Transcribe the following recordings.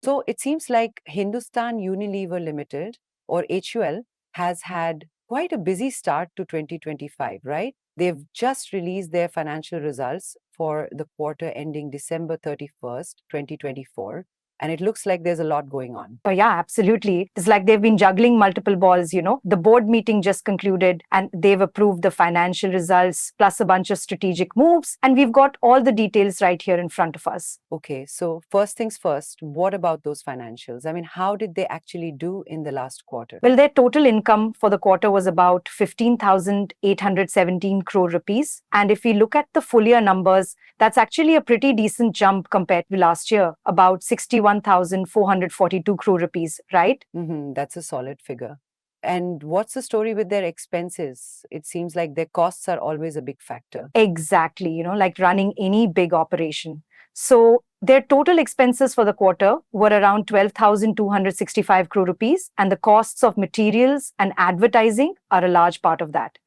So it seems like Hindustan Unilever Limited, or HUL, has had quite a busy start to 2025, right? They've just released their financial results for the quarter ending December 31st, 2024, and it looks like there's a lot going on. Oh, yeah, absolutely. It's like they've been juggling multiple balls. The board meeting just concluded and they've approved the financial results plus a bunch of strategic moves. And we've got all the details right here in front of us. Okay, so first things first, what about those financials? I mean, how did they actually do in the last quarter? Well, their total income for the quarter was about 15,817 crore rupees. And if we look at the full year numbers, that's actually a pretty decent jump compared to last year, about 61,442 crore rupees, right? That's a solid figure. And what's the story with their expenses? It seems like their costs are always a big factor. Exactly, like running any big operation. So their total expenses for the quarter were around 12,265 crore rupees, and the costs of materials and advertising are a large part of that.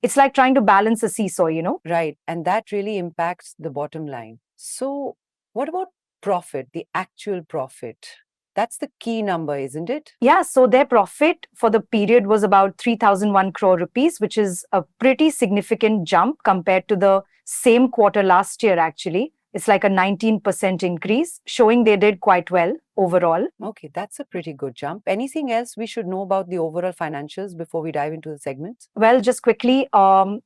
It's like trying to balance a seesaw. Right. And that really impacts the bottom line. So, what about profit, the actual profit? That's the key number, isn't it? Yeah, so their profit for the period was about 3,001 crore rupees, which is a pretty significant jump compared to the same quarter last year, actually. It's like a 19% increase, showing they did quite well overall. Okay, that's a pretty good jump. Anything else we should know about the overall financials before we dive into the segments? Well, just quickly,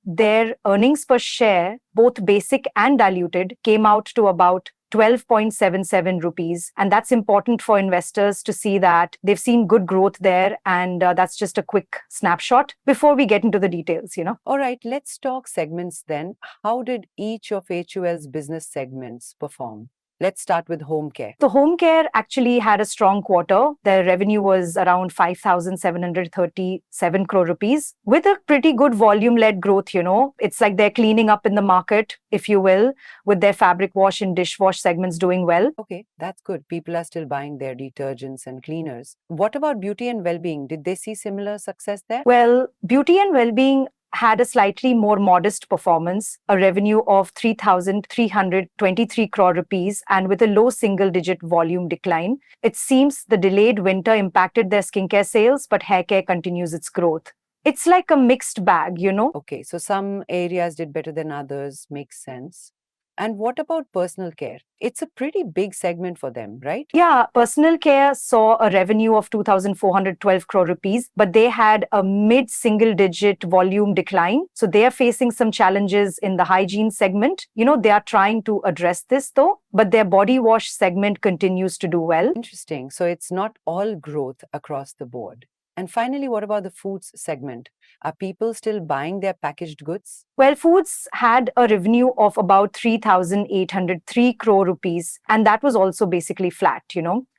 their earnings per share, both basic and diluted, came out to about 12.77 rupees. And that's important for investors to see that they've seen good growth there. And that's just a quick snapshot before we get into the details. All right, let's talk segments then. How did each of HUL's business segments perform? Let's start with home care. The home care actually had a strong quarter. Their revenue was around 5,737 crore rupees with a pretty good volume-led growth. It's like they're cleaning up in the market, if you will, with their fabric wash and dishwash segments doing well. Okay, that's good. People are still buying their detergents and cleaners. What about beauty and well-being? Did they see similar success there? Well, beauty and well-being had a slightly more modest performance, a revenue of 3,323 crore rupees, and with a low single-digit volume decline. It seems the delayed winter impacted their skincare sales, but hair care continues its growth. It's like a mixed bag. Okay, so some areas did better than others. Makes sense. And what about personal care? It's a pretty big segment for them, right? Yeah, personal care saw a revenue of 2,412 crore rupees, but they had a mid-single digit volume decline. So they are facing some challenges in the hygiene segment. They are trying to address this though, but their body wash segment continues to do well. Interesting. So it's not all growth across the board. And finally, what about the foods segment? Are people still buying their packaged goods? Well, foods had a revenue of about 3,803 crore rupees, and that was also basically flat.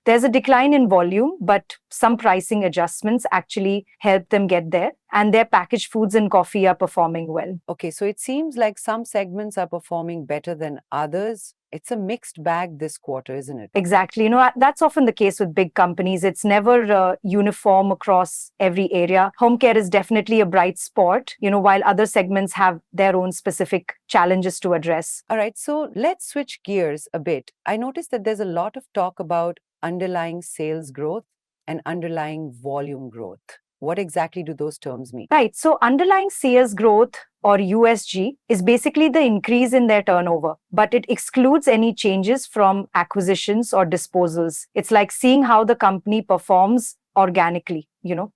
There's a decline in volume, but some pricing adjustments actually helped them get there, and their packaged foods and coffee are performing well. Okay, so it seems like some segments are performing better than others. It's a mixed bag this quarter, isn't it? Exactly. That's often the case with big companies. It's never uniform across every area. Home care is definitely a bright spot, while other segments have their own specific challenges to address. All right, so let's switch gears a bit. I noticed that there's a lot of talk about underlying sales growth and underlying volume growth. What exactly do those terms mean? Right. So underlying sales growth, or USG, is basically the increase in their turnover, but it excludes any changes from acquisitions or disposals. It's like seeing how the company performs organically.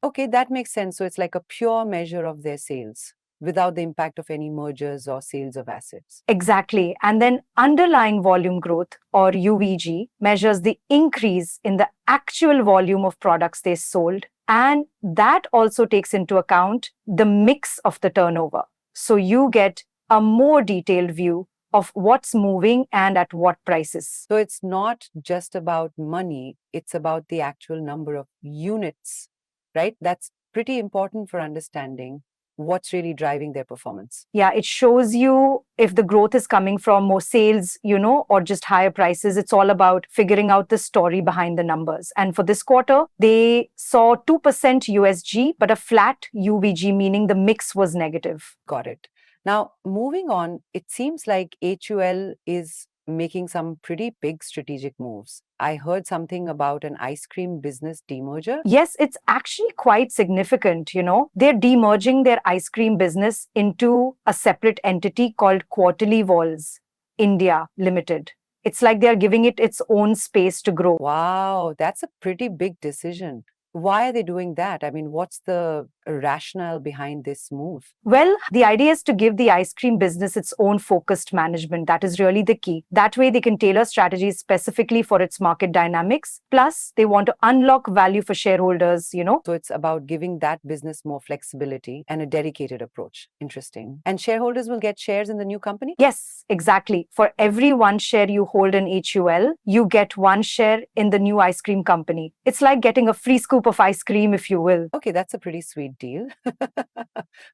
Okay, that makes sense. So it's like a pure measure of their sales without the impact of any mergers or sales of assets. Exactly. And then underlying volume growth, or UVG, measures the increase in the actual volume of products they sold. And that also takes into account the mix of the turnover. So you get a more detailed view of what's moving and at what prices. So it's not just about money, it's about the actual number of units, right? That's pretty important for understanding what's really driving their performance. Yeah, it shows you if the growth is coming from more sales, or just higher prices. It's all about figuring out the story behind the numbers. And for this quarter, they saw 2% USG, but a flat UVG, meaning the mix was negative. Got it. Now, moving on, it seems like HUL is making some pretty big strategic moves. I heard something about an ice cream business demerger. Yes, it's actually quite significant, They're demerging their ice cream business into a separate entity called Quarterly Walls India Limited. It's like they're giving it its own space to grow. Wow, that's a pretty big decision. Why are they doing that? I mean, what's the rationale behind this move? Well, the idea is to give the ice cream business its own focused management. That is really the key. That way, they can tailor strategies specifically for its market dynamics. Plus, they want to unlock value for shareholders. So it's about giving that business more flexibility and a dedicated approach. Interesting. And shareholders will get shares in the new company? Yes, exactly. For every one share you hold in HUL, you get one share in the new ice cream company. It's like getting a free scoop of ice cream, if you will. Okay, that's a pretty sweet deal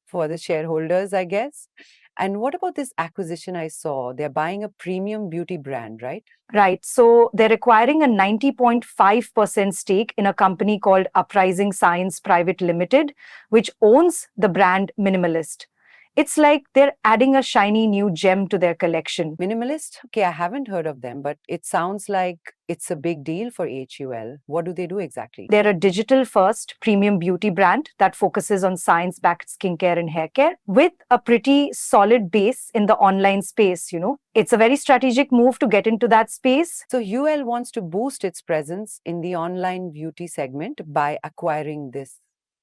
for the shareholders, I guess. And what about this acquisition I saw? They're buying a premium beauty brand, right? Right. So they're acquiring a 90.5% stake in a company called Uprising Science Private Limited, which owns the brand Minimalist. It's like they're adding a shiny new gem to their collection. Minimalist? Okay, I haven't heard of them, but it sounds like it's a big deal for HUL. What do they do exactly? They're a digital first premium beauty brand that focuses on science backed skincare and hair care with a pretty solid base in the online space. It's a very strategic move to get into that space. So UL wants to boost its presence in the online beauty segment by acquiring this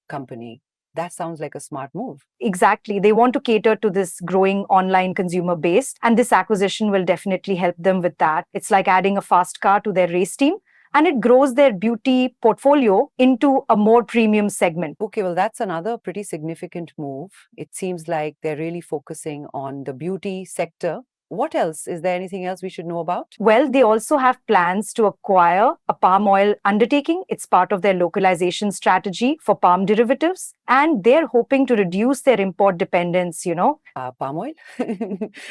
company. That sounds like a smart move. Exactly. They want to cater to this growing online consumer base, and this acquisition will definitely help them with that. It's like adding a fast car to their race team, and it grows their beauty portfolio into a more premium segment. Okay, well, that's another pretty significant move. It seems like they're really focusing on the beauty sector. What else? Is there anything else we should know about? Well, they also have plans to acquire a palm oil undertaking. It's part of their localization strategy for palm derivatives. And they're hoping to reduce their import dependence. Palm oil?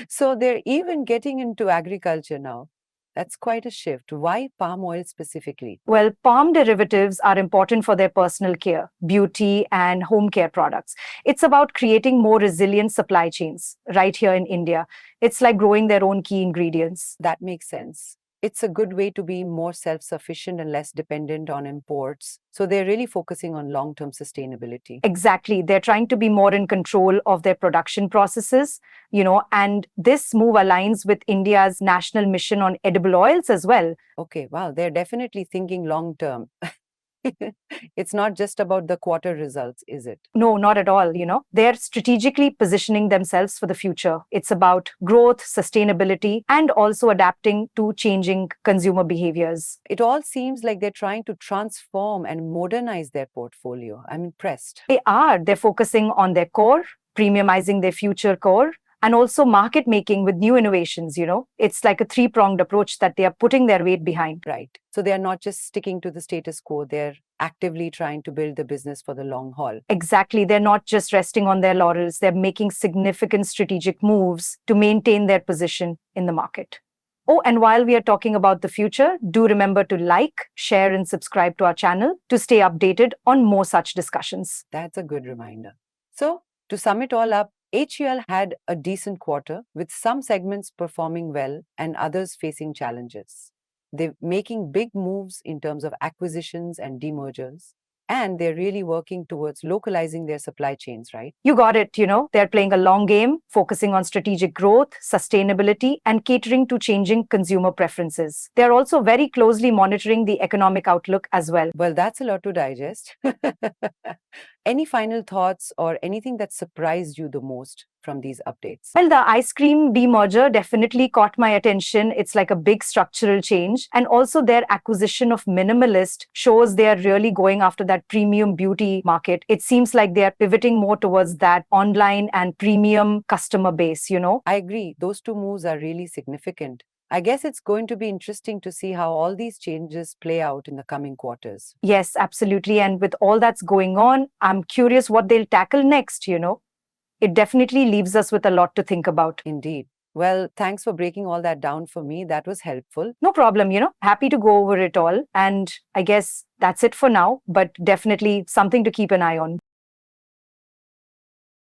So they're even getting into agriculture now. That's quite a shift. Why palm oil specifically? Well, palm derivatives are important for their personal care, beauty, and home care products. It's about creating more resilient supply chains right here in India. It's like growing their own key ingredients. That makes sense. It's a good way to be more self-sufficient and less dependent on imports. So they're really focusing on long-term sustainability. Exactly. They're trying to be more in control of their production processes, and this move aligns with India's national mission on edible oils as well. Okay, wow, they're definitely thinking long-term. It's not just about the quarter results, is it? No, not at all. They're strategically positioning themselves for the future. It's about growth, sustainability, and also adapting to changing consumer behaviors. It all seems like they're trying to transform and modernize their portfolio. I'm impressed. They're focusing on their core, premiumizing their future core, and also market making with new innovations. It's like a three-pronged approach that they are putting their weight behind. Right. So they're not just sticking to the status quo, they're actively trying to build the business for the long haul. Exactly. They're not just resting on their laurels. They're making significant strategic moves to maintain their position in the market. Oh, and while we are talking about the future, do remember to like, share, and subscribe to our channel to stay updated on more such discussions. That's a good reminder. So, to sum it all up, HUL had a decent quarter with some segments performing well and others facing challenges. They're making big moves in terms of acquisitions and demergers, and they're really working towards localizing their supply chains, right? You got it. They're playing a long game, focusing on strategic growth, sustainability, and catering to changing consumer preferences. They're also very closely monitoring the economic outlook as well. Well, that's a lot to digest. Any final thoughts or anything that surprised you the most from these updates? Well, the ice cream demerger definitely caught my attention. It's like a big structural change. And also their acquisition of Minimalist shows they are really going after that premium beauty market. It seems like they are pivoting more towards that online and premium customer base. I agree. Those two moves are really significant. I guess it's going to be interesting to see how all these changes play out in the coming quarters. Yes, absolutely. And with all that's going on, I'm curious what they'll tackle next. It definitely leaves us with a lot to think about. Indeed. Well, thanks for breaking all that down for me. That was helpful. No problem. Happy to go over it all. And I guess that's it for now, but definitely something to keep an eye on.